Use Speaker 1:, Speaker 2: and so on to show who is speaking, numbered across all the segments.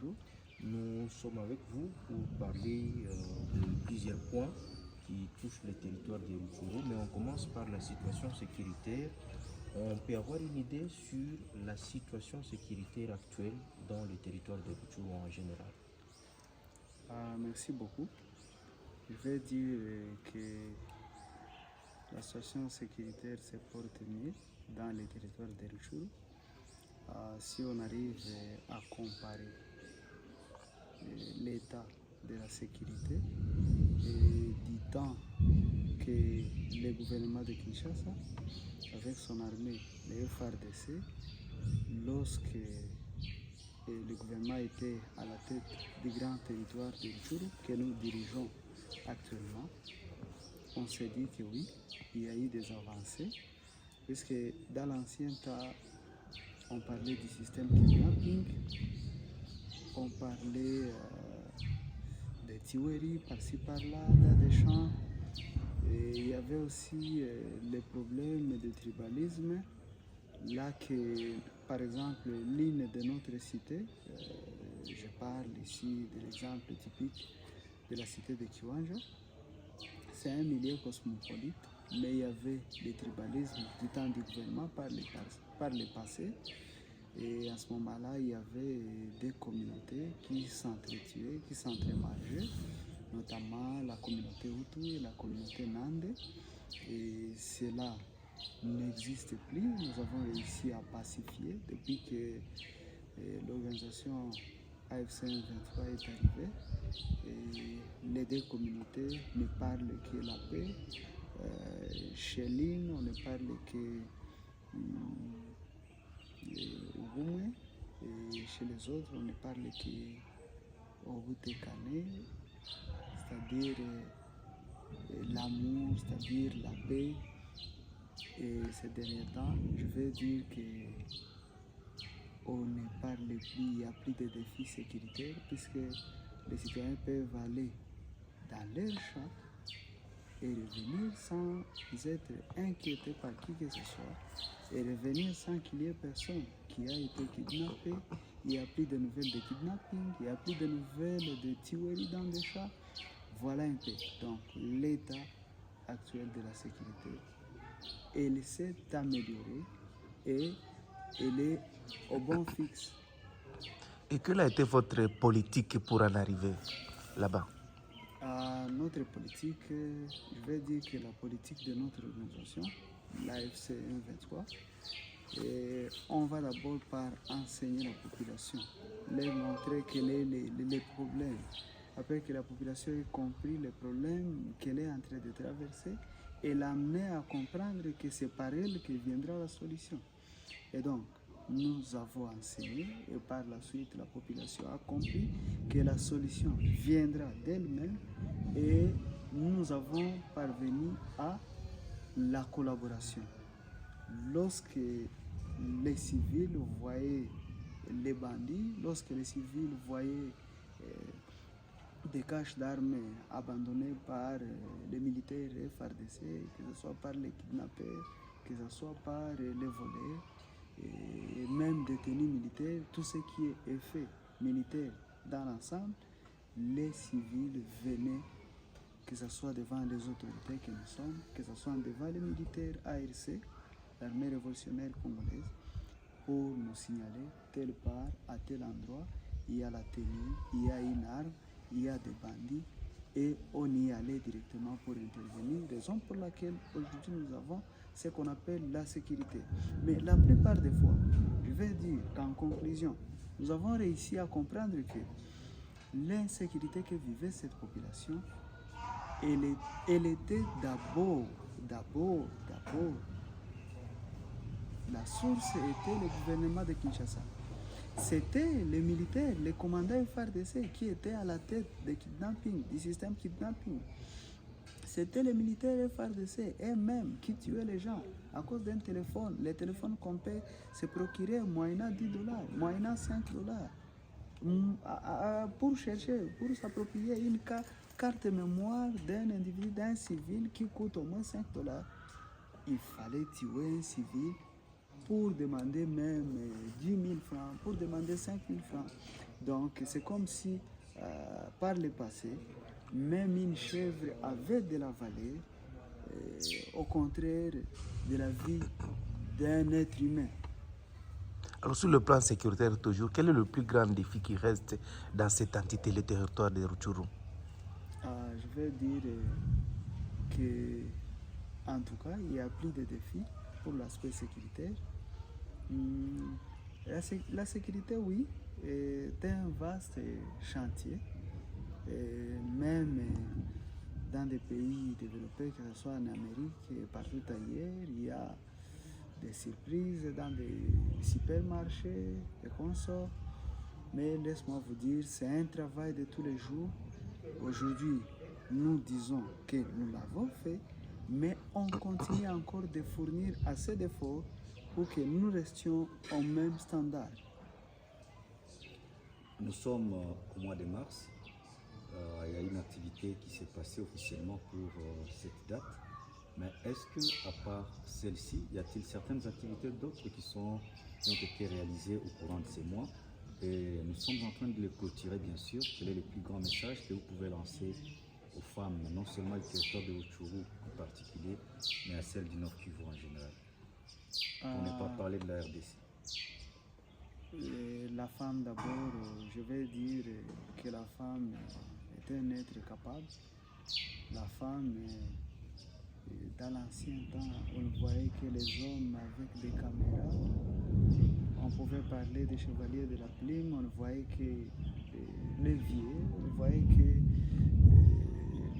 Speaker 1: bonjour.
Speaker 2: Nous sommes avec vous pour parler de plusieurs points qui touchent le territoire de Rutshuru, mais on commence par la situation sécuritaire. On peut avoir une idée sur la situation sécuritaire actuelle dans le territoire de Rutshuru en général.
Speaker 1: Merci beaucoup. Je vais dire que la situation sécuritaire se porte mieux dans les territoires de Rutshuru. Si on arrive à comparer l'état de la sécurité et du temps que le gouvernement de Kinshasa, avec son armée, le FARDC, lorsque le gouvernement était à la tête du grand territoire de Rutshuru que nous dirigeons actuellement, on s'est dit que oui, il y a eu des avancées, puisque dans l'ancien temps, on parlait du système kidnapping, on parlait des tueries par-ci par-là, dans des champs, et il y avait aussi les problèmes de tribalisme, là que, par exemple, l'une de notre cité, je parle ici de l'exemple typique de la cité de Kiwanja, c'est un milieu cosmopolite, mais il y avait des tribalismes du temps du gouvernement par le passé. Et à ce moment-là, il y avait des communautés qui s'entretuaient, qui s'entremargeaient, notamment la communauté Hutu et la communauté Nande. Et cela n'existe plus. Nous avons réussi à pacifier depuis que l'organisation AFC 23 est arrivée. Et les deux communautés ne parlent que la paix. Chez l'une, on ne parle que Oumé, et chez les autres, on ne parle que Obutekane, c'est-à-dire l'amour, c'est-à-dire la paix. Et ces derniers temps, je vais dire que on ne parle plus, il n'y a plus de défis sécuritaires, puisque les citoyens peuvent aller dans leur champ et revenir sans être inquiétés par qui que ce soit, et revenir sans qu'il y ait personne qui a été kidnappé. Il n'y a plus de nouvelles de kidnapping, il n'y a plus de nouvelles de tueries dans des champs. Voilà un peu donc l'état actuel de la sécurité. Elle s'est améliorée et elle est au bon fixe.
Speaker 3: Et quelle a été votre politique pour en arriver là-bas?
Speaker 1: Notre politique, je vais dire que la politique de notre organisation, l'AFC 23, on va d'abord par enseigner la population, leur montrer quels sont les problèmes. Après que la population ait compris les problèmes qu'elle est en train de traverser, et l'amener à comprendre que c'est par elle que viendra la solution. Et donc, nous avons enseigné et par la suite la population a compris que la solution viendra d'elle-même et nous avons parvenu à la collaboration. Lorsque les civils voyaient les bandits, lorsque les civils voyaient des caches d'armes abandonnées par les militaires FARDC, que ce soit par les kidnappeurs, que ce soit par les voleurs, et même des tenues militaires, tout ce qui est effet militaire dans l'ensemble, les civils venaient, que ce soit devant les autorités que nous sommes, que ce soit devant les militaires ARC, l'armée révolutionnaire congolaise, pour nous signaler telle part, à tel endroit, il y a la tenue, il y a une arme, il y a des bandits, et on y allait directement pour intervenir, raison pour laquelle aujourd'hui nous avons ce qu'on appelle la sécurité. Mais la plupart des fois, je vais dire qu'en conclusion, nous avons réussi à comprendre que l'insécurité que vivait cette population, elle était d'abord, la source était le gouvernement de Kinshasa. C'était les militaires, les commandants FARDC qui étaient à la tête du kidnapping, du système kidnapping. C'était les militaires FARDC eux-mêmes qui tuaient les gens à cause d'un téléphone. Les téléphones qu'on peut se procurer moyennant $10, moyennant $5. Pour chercher, pour s'approprier une carte mémoire d'un individu, d'un civil qui coûte au moins $5. Il fallait tuer un civil pour demander même 10 000 francs, pour demander 5 000 francs. Donc c'est comme si par le passé, même une chèvre avait de la valeur, au contraire de la vie d'un être humain.
Speaker 3: Alors sur le plan sécuritaire toujours, quel est le plus grand défi qui reste dans cette entité, le territoire de Rutshuru?
Speaker 1: Je vais dire que, en tout cas, il y a plus de défis pour l'aspect sécuritaire. La sécurité, oui, est un vaste chantier. Et même dans des pays développés, que ce soit en Amérique et partout ailleurs, il y a des surprises dans des supermarchés et consorts. Mais laisse-moi vous dire, c'est un travail de tous les jours. Aujourd'hui, nous disons que nous l'avons fait, mais on continue encore de fournir assez d'efforts pour que nous restions au même standard.
Speaker 4: Nous sommes au mois de mars. Il y a une activité qui s'est passée officiellement pour cette date. Mais est-ce que, à part celle-ci, y a-t-il certaines activités d'autres qui ont été réalisées au courant de ces mois? Et nous sommes en train de les clôturer, bien sûr. Quel est le plus grand message que vous pouvez lancer aux femmes, non seulement du territoire de Rutshuru en particulier, mais à celles du Nord Kivu en général? On n'est pas parlé de la RDC.
Speaker 1: La femme d'abord, je vais dire que la femme est un être capable. La femme, dans l'ancien temps, on voyait que les hommes avec des caméras, on pouvait parler des chevaliers de la plume, on voyait que les vieux, on voyait que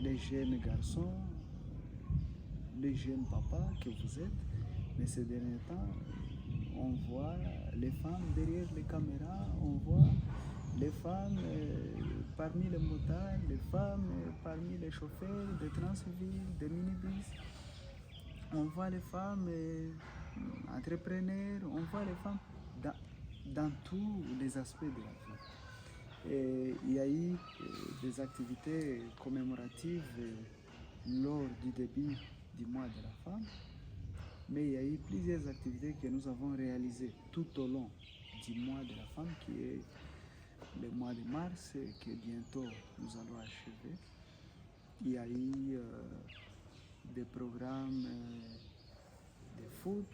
Speaker 1: les jeunes garçons, les jeunes papas que vous êtes, mais ces derniers temps, on voit les femmes derrière les caméras, on voit les femmes parmi les motards, les femmes parmi les chauffeurs des Transvilles, des minibus. On voit les femmes entrepreneurs, on voit les femmes dans tous les aspects de la vie. Et il y a eu des activités commémoratives lors du début du mois de la femme. Mais il y a eu plusieurs activités que nous avons réalisées tout au long du mois de la femme, qui est le mois de mars, que bientôt nous allons achever. Il y a eu des programmes de foot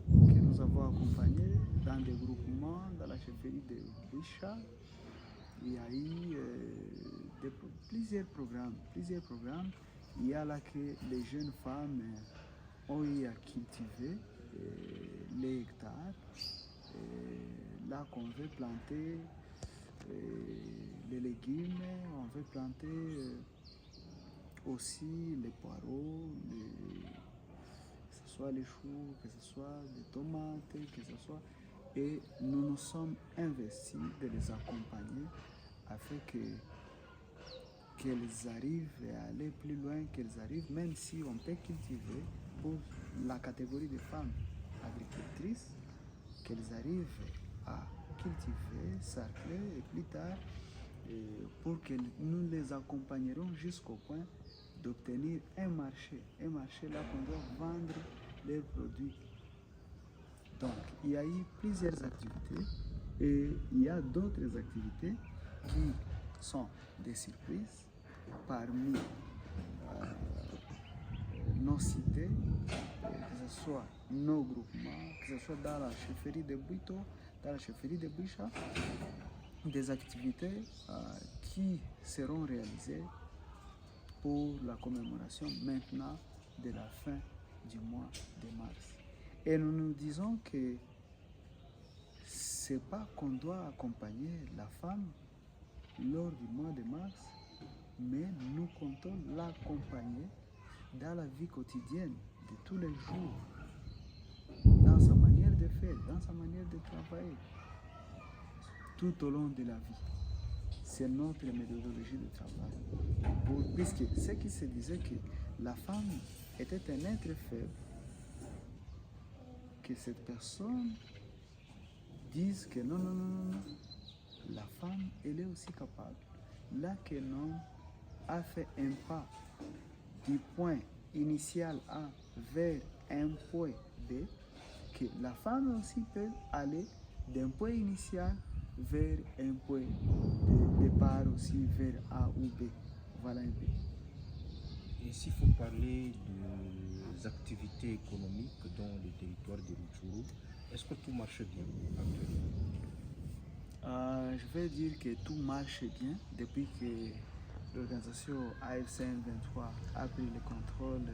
Speaker 1: que nous avons accompagnés dans des groupements, dans la chefferie de Boucha. Il y a eu plusieurs programmes. Il y a là que les jeunes femmes ont eu à cultiver les hectares, là qu'on veut planter les légumes, on veut planter aussi les poireaux, que ce soit les choux, que ce soit des tomates, que ce soit... Et nous nous sommes investis de les accompagner afin qu'elles arrivent à aller plus loin, qu'elles arrivent, même si on peut cultiver pour la catégorie des femmes agricultrices, qu'elles arrivent à cultiver, sarcler et plus tard, pour que nous les accompagnerons jusqu'au point d'obtenir un marché là qu'on doit vendre leurs produits. Donc, il y a eu plusieurs activités et il y a d'autres activités qui sont des surprises parmi nos cités, que ce soit nos groupements, que ce soit dans la chefferie de Buito, dans la chefferie de Boucha, des activités qui seront réalisées pour la commémoration maintenant de la fin du mois de mars. Et nous nous disons que c'est pas qu'on doit accompagner la femme lors du mois de mars, mais nous comptons l'accompagner dans la vie quotidienne de tous les jours, dans sa manière de faire, dans sa manière de travailler, tout au long de la vie. C'est notre méthodologie de travail. Puisque ce qui se disait que la femme était un être faible, que cette personne dise que non, la femme, elle est aussi capable. Là que l'homme a fait un pas du point initial A vers un point B, que la femme aussi peut aller d'un point initial vers un point de départ aussi vers A ou B. Voilà un peu.
Speaker 2: Et s'il faut parler des activités économiques dans le territoire de Rutshuru, est-ce que tout marche bien actuellement?
Speaker 1: Je vais dire que tout marche bien depuis que l'organisation AFC M23 a pris le contrôle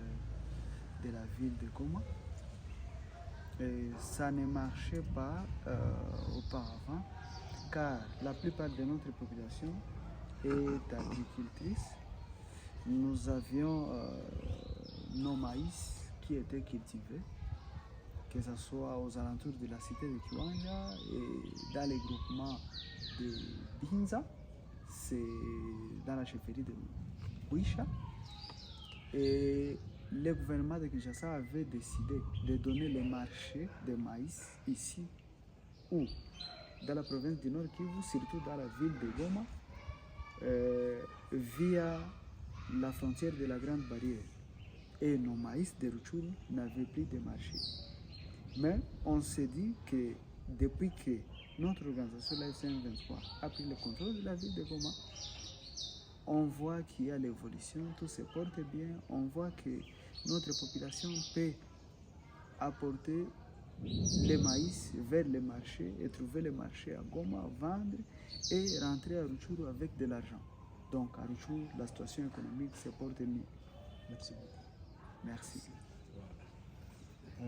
Speaker 1: de la ville de Goma. Et ça ne marchait pas auparavant car la plupart de notre population est agricultrice. Nous avions nos maïs qui étaient cultivés, que ce soit aux alentours de la cité de Kiwanja et dans les groupements de Binza, c'est dans la chefferie de Ouisha. Et le gouvernement de Kinshasa avait décidé de donner les marchés de maïs ici ou dans la province du Nord Kivu, surtout dans la ville de Goma, via la frontière de la Grande Barrière. Et nos maïs de Rutshuru n'avaient plus de marché. Mais on s'est dit que depuis que notre organisation, la FM23, a pris le contrôle de la ville de Goma, on voit qu'il y a l'évolution, tout se porte bien, on voit que notre population peut apporter les maïs vers les marchés et trouver les marchés à Goma, vendre et rentrer à Rutshuru avec de l'argent. Donc à Rutshuru, la situation économique se porte mieux.
Speaker 2: Merci beaucoup.
Speaker 1: Merci.